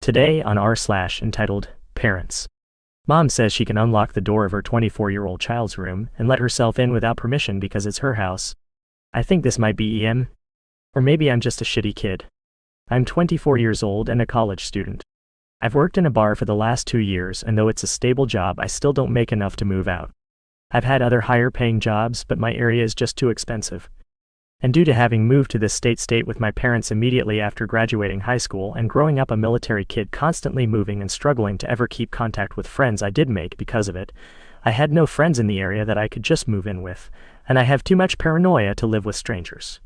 Today on entitled Parents. Mom says she can unlock the door of her 24-year-old child's room and let herself in without permission because it's her house. I think this might be EM. Or maybe I'm just a shitty kid. I'm 24 years old and a college student. I've worked in a bar for the last 2 years, and though it's a stable job, I still don't make enough to move out. I've had other higher paying jobs, but my area is just too expensive. And due to having moved to this state with my parents immediately after graduating high school and growing up a military kid, constantly moving and struggling to ever keep contact with friends I did make because of it, I had no friends in the area that I could just move in with, and I have too much paranoia to live with strangers.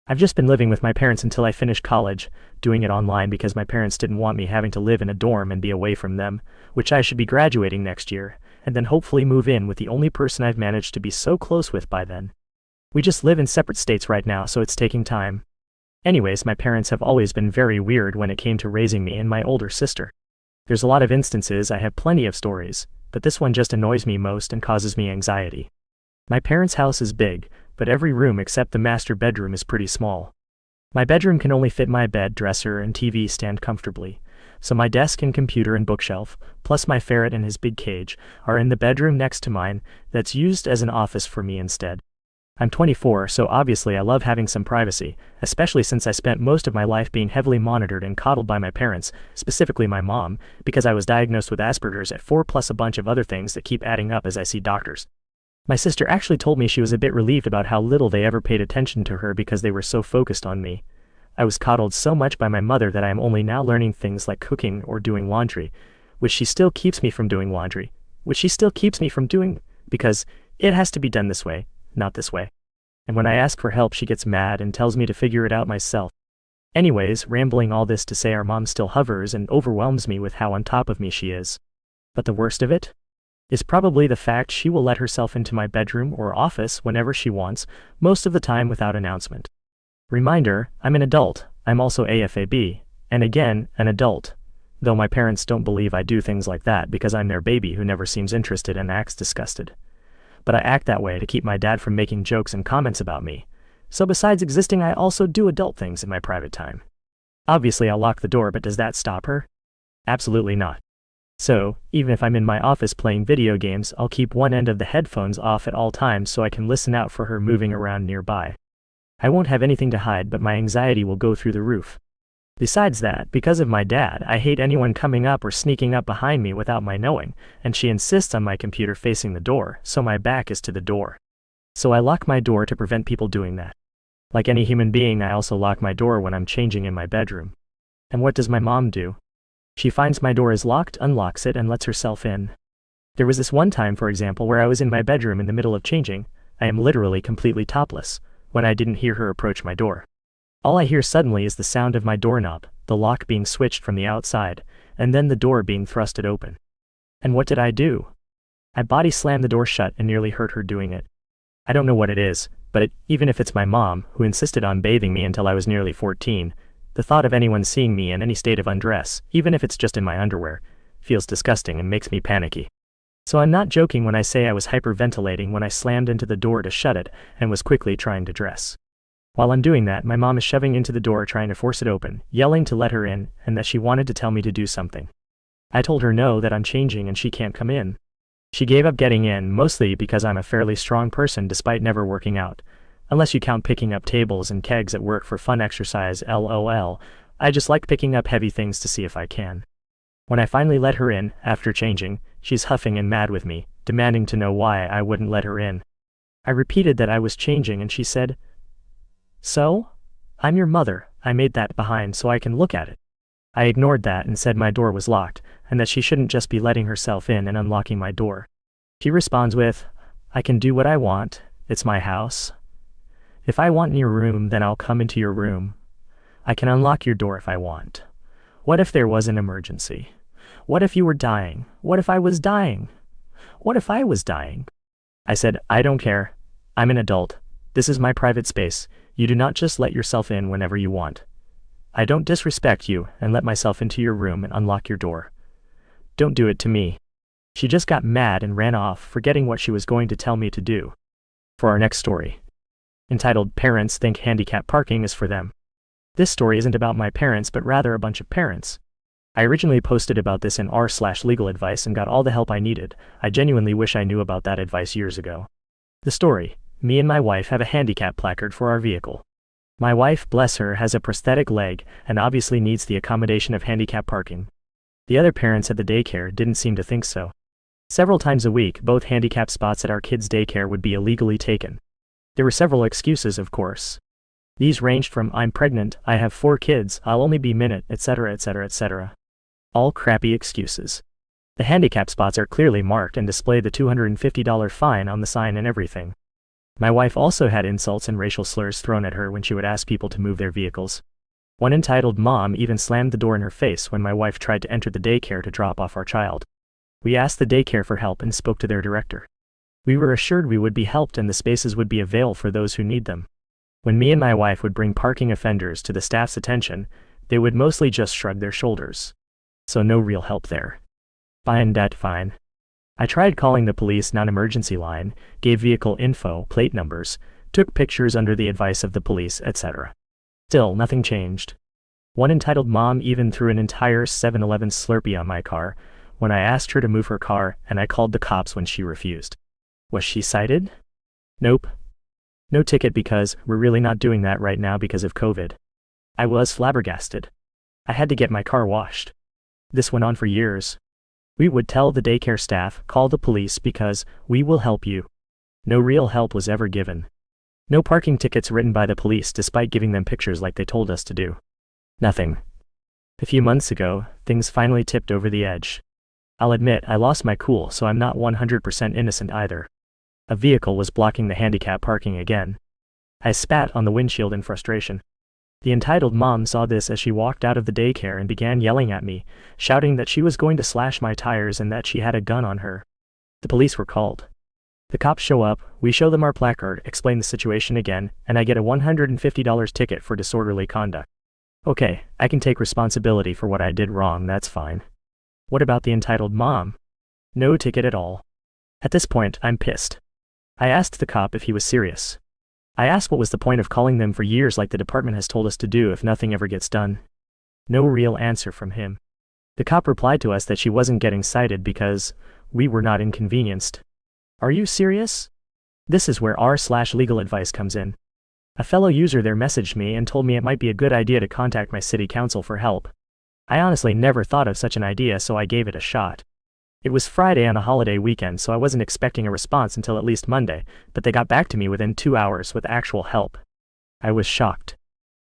I've just been living with my parents until I finished college, doing it online because my parents didn't want me having to live in a dorm and be away from them, which I should be graduating next year, and then hopefully move in with the only person I've managed to be so close with by then. We just live in separate states right now, so it's taking time. Anyways, my parents have always been very weird when it came to raising me and my older sister. There's a lot of instances, I have plenty of stories, but this one just annoys me most and causes me anxiety. My parents' house is big, but every room except the master bedroom is pretty small. My bedroom can only fit my bed, dresser, and TV stand comfortably, so my desk and computer and bookshelf, plus my ferret and his big cage, are in the bedroom next to mine that's used as an office for me instead. I'm 24, so obviously I love having some privacy, especially since I spent most of my life being heavily monitored and coddled by my parents, specifically my mom, because I was diagnosed with Asperger's at 4 plus a bunch of other things that keep adding up as I see doctors. My sister actually told me she was a bit relieved about how little they ever paid attention to her because they were so focused on me. I was coddled so much by my mother that I am only now learning things like cooking or doing laundry, which she still keeps me from doing because it has to be done this way, not this way. And when I ask for help, she gets mad and tells me to figure it out myself. Anyways, rambling all this to say our mom still hovers and overwhelms me with how on top of me she is. But the worst of it is probably the fact she will let herself into my bedroom or office whenever she wants, most of the time without announcement. Reminder, I'm an adult, I'm also AFAB, and again, an adult. Though my parents don't believe I do things like that because I'm their baby who never seems interested and acts disgusted. But I act that way to keep my dad from making jokes and comments about me. So besides existing, I also do adult things in my private time. Obviously I'll lock the door, but does that stop her? Absolutely not. So, even if I'm in my office playing video games, I'll keep one end of the headphones off at all times so I can listen out for her moving around nearby. I won't have anything to hide, but my anxiety will go through the roof. Besides that, because of my dad, I hate anyone coming up or sneaking up behind me without my knowing, and she insists on my computer facing the door, so my back is to the door. So I lock my door to prevent people doing that. Like any human being, I also lock my door when I'm changing in my bedroom. And what does my mom do? She finds my door is locked, unlocks it, and lets herself in. There was this one time, for example, where I was in my bedroom in the middle of changing, I am literally completely topless, when I didn't hear her approach my door. All I hear suddenly is the sound of my doorknob, the lock being switched from the outside, and then the door being thrusted open. And what did I do? I body slammed the door shut and nearly hurt her doing it. I don't know what it is, but even if it's my mom, who insisted on bathing me until I was nearly 14, the thought of anyone seeing me in any state of undress, even if it's just in my underwear, feels disgusting and makes me panicky. So I'm not joking when I say I was hyperventilating when I slammed into the door to shut it and was quickly trying to dress. While I'm doing that, my mom is shoving into the door trying to force it open, yelling to let her in, and that she wanted to tell me to do something. I told her no, that I'm changing and she can't come in. She gave up getting in, mostly because I'm a fairly strong person despite never working out. Unless you count picking up tables and kegs at work for fun exercise, lol. I just like picking up heavy things to see if I can. When I finally let her in, after changing, she's huffing and mad with me, demanding to know why I wouldn't let her in. I repeated that I was changing and she said, "So? I'm your mother, I made that behind so I can look at it." I ignored that and said my door was locked, and that she shouldn't just be letting herself in and unlocking my door. She responds with, "I can do what I want, it's my house. If I want in your room, then I'll come into your room. I can unlock your door if I want. What if there was an emergency? What if you were dying? What if I was dying? What if I was dying?" I said, "I don't care. I'm an adult. This is my private space. You do not just let yourself in whenever you want. I don't disrespect you and let myself into your room and unlock your door. Don't do it to me." She just got mad and ran off, forgetting what she was going to tell me to do. For our next story, entitled Parents Think Handicap Parking is for Them. This story isn't about my parents, but rather a bunch of parents. I originally posted about this in r/legal advice and got all the help I needed. I genuinely wish I knew about that advice years ago. The story: me and my wife have a handicap placard for our vehicle. My wife, bless her, has a prosthetic leg and obviously needs the accommodation of handicap parking. The other parents at the daycare didn't seem to think so. Several times a week, both handicap spots at our kids' daycare would be illegally taken. There were several excuses, of course. These ranged from "I'm pregnant," "I have 4 kids," "I'll only be minute," etc., etc., etc. All crappy excuses. The handicap spots are clearly marked and display the $250 fine on the sign and everything. My wife also had insults and racial slurs thrown at her when she would ask people to move their vehicles. One entitled mom even slammed the door in her face when my wife tried to enter the daycare to drop off our child. We asked the daycare for help and spoke to their director. We were assured we would be helped and the spaces would be available for those who need them. When me and my wife would bring parking offenders to the staff's attention, they would mostly just shrug their shoulders. So no real help there. Fine, that fine. I tried calling the police non-emergency line, gave vehicle info, plate numbers, took pictures under the advice of the police, etc. Still, nothing changed. One entitled mom even threw an entire 7-Eleven Slurpee on my car when I asked her to move her car, and I called the cops when she refused. Was she cited? Nope. No ticket because we're really not doing that right now because of COVID. I was flabbergasted. I had to get my car washed. This went on for years. We would tell the daycare staff, call the police because we will help you. No real help was ever given. No parking tickets written by the police despite giving them pictures like they told us to do. Nothing. A few months ago, things finally tipped over the edge. I'll admit I lost my cool, so I'm not 100% innocent either. A vehicle was blocking the handicap parking again. I spat on the windshield in frustration. The entitled mom saw this as she walked out of the daycare and began yelling at me, shouting that she was going to slash my tires and that she had a gun on her. The police were called. The cops show up, we show them our placard, explain the situation again, and I get a $150 ticket for disorderly conduct. Okay, I can take responsibility for what I did wrong, that's fine. What about the entitled mom? No ticket at all. At this point, I'm pissed. I asked the cop if he was serious. I asked what was the point of calling them for years like the department has told us to do if nothing ever gets done. No real answer from him. The cop replied to us that she wasn't getting cited because we were not inconvenienced. Are you serious? This is where r/legal advice comes in. A fellow user there messaged me and told me it might be a good idea to contact my city council for help. I honestly never thought of such an idea, so I gave it a shot. It was Friday on a holiday weekend, so I wasn't expecting a response until at least Monday, but they got back to me within 2 hours with actual help. I was shocked.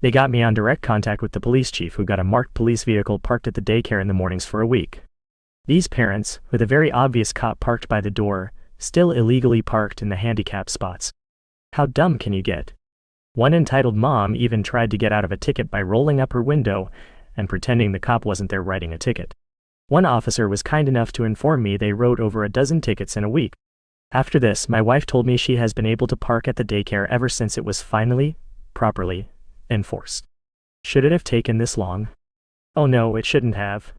They got me on direct contact with the police chief, who got a marked police vehicle parked at the daycare in the mornings for a week. These parents, with a very obvious cop parked by the door, still illegally parked in the handicap spots. How dumb can you get? One entitled mom even tried to get out of a ticket by rolling up her window and pretending the cop wasn't there writing a ticket. One officer was kind enough to inform me they wrote over a dozen tickets in a week. After this, my wife told me she has been able to park at the daycare ever since it was finally, properly, enforced. Should it have taken this long? Oh no, it shouldn't have.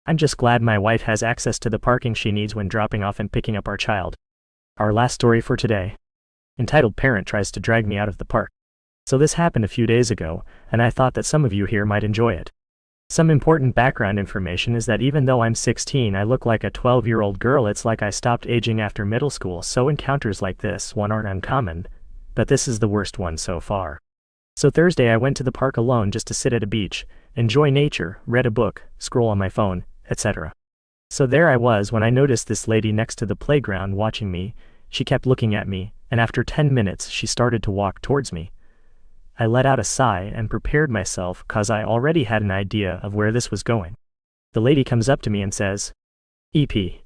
I'm just glad my wife has access to the parking she needs when dropping off and picking up our child. Our last story for today. Entitled parent tries to drag me out of the park. So this happened a few days ago, and I thought that some of you here might enjoy it. Some important background information is that even though I'm 16, I look like a 12-year-old girl. It's like I stopped aging after middle school, so encounters like this one aren't uncommon, but this is the worst one so far. So Thursday I went to the park alone just to sit at a beach, enjoy nature, read a book, scroll on my phone, etc. So there I was when I noticed this lady next to the playground watching me. She kept looking at me, and after 10 minutes she started to walk towards me. I let out a sigh and prepared myself cause I already had an idea of where this was going. The lady comes up to me and says, "EP.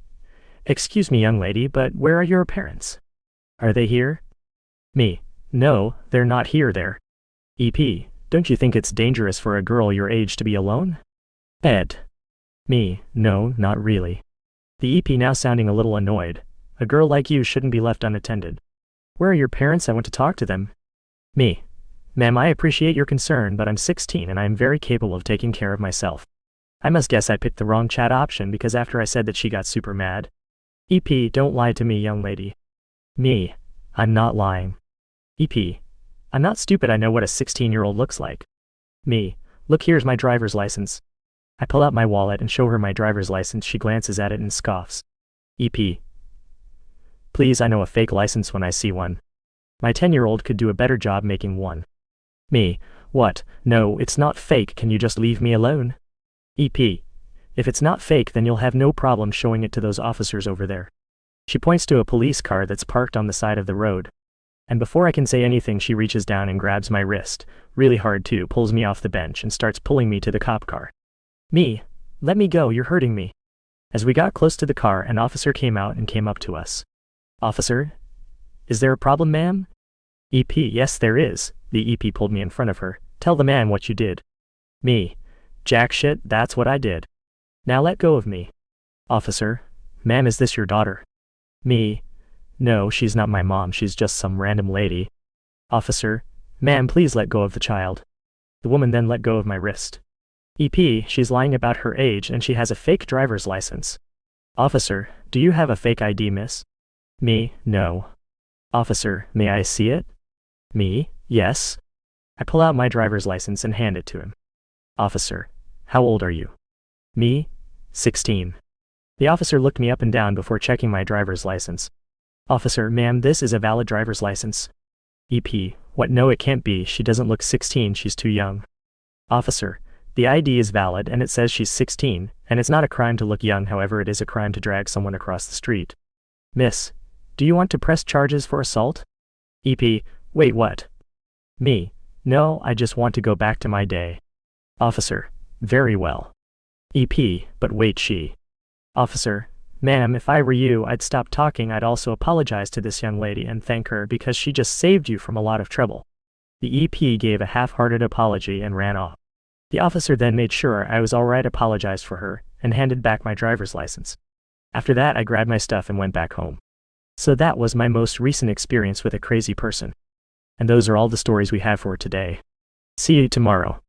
Excuse me, young lady, but where are your parents? Are they here?" Me. "No, they're not here there." EP. "Don't you think it's dangerous for a girl your age to be alone?" Ed. Me. "No, not really." The EP now sounding a little annoyed. "A girl like you shouldn't be left unattended." "Where are your parents? I want to talk to them." Me. "Ma'am, I appreciate your concern, but I'm 16 and I am very capable of taking care of myself." I must guess I picked the wrong chat option because after I said that she got super mad. EP. "Don't lie to me, young lady." Me. "I'm not lying." EP. "I'm not stupid, I know what a 16-year-old looks like." Me. "Look, here's my driver's license." I pull out my wallet and show her my driver's license. She glances at it and scoffs. EP. Please, I know a fake license when I see one. My 10-year-old could do a better job making one. Me. What? No, it's not fake, can you just leave me alone? EP. If it's not fake, then you'll have no problem showing it to those officers over there. She points to a police car that's parked on the side of the road. And before I can say anything, she reaches down and grabs my wrist, really hard too, pulls me off the bench and starts pulling me to the cop car. Me. Let me go, you're hurting me. As we got close to the car, an officer came out and came up to us. Officer? Is there a problem, ma'am? EP. Yes, there is. The EP pulled me in front of her. Tell the man what you did. Me. Jack shit, that's what I did. Now let go of me. Officer. Ma'am, is this your daughter? Me. No, she's not my mom, she's just some random lady. Officer. Ma'am, please let go of the child. The woman then let go of my wrist. EP. She's lying about her age and she has a fake driver's license. Officer. Do you have a fake ID, miss? Me. No. Officer. May I see it? Me. Yes. I pull out my driver's license and hand it to him. Officer. How old are you? Me. 16. The officer looked me up and down before checking my driver's license. Officer. Ma'am, this is a valid driver's license. EP. What? No, it can't be, she doesn't look 16, she's too young. Officer. The ID is valid and it says she's 16, and it's not a crime to look young, however it is a crime to drag someone across the street. Miss. Do you want to press charges for assault? EP. Wait, what? Me. No, I just want to go back to my day. Officer. Very well. EP. But wait, she. Officer. Ma'am, if I were you, I'd stop talking. I'd also apologize to this young lady and thank her because she just saved you from a lot of trouble. The EP gave a half-hearted apology and ran off. The officer then made sure I was alright, apologized for her, and handed back my driver's license. After that, I grabbed my stuff and went back home. So that was my most recent experience with a crazy person. And those are all the stories we have for today. See you tomorrow.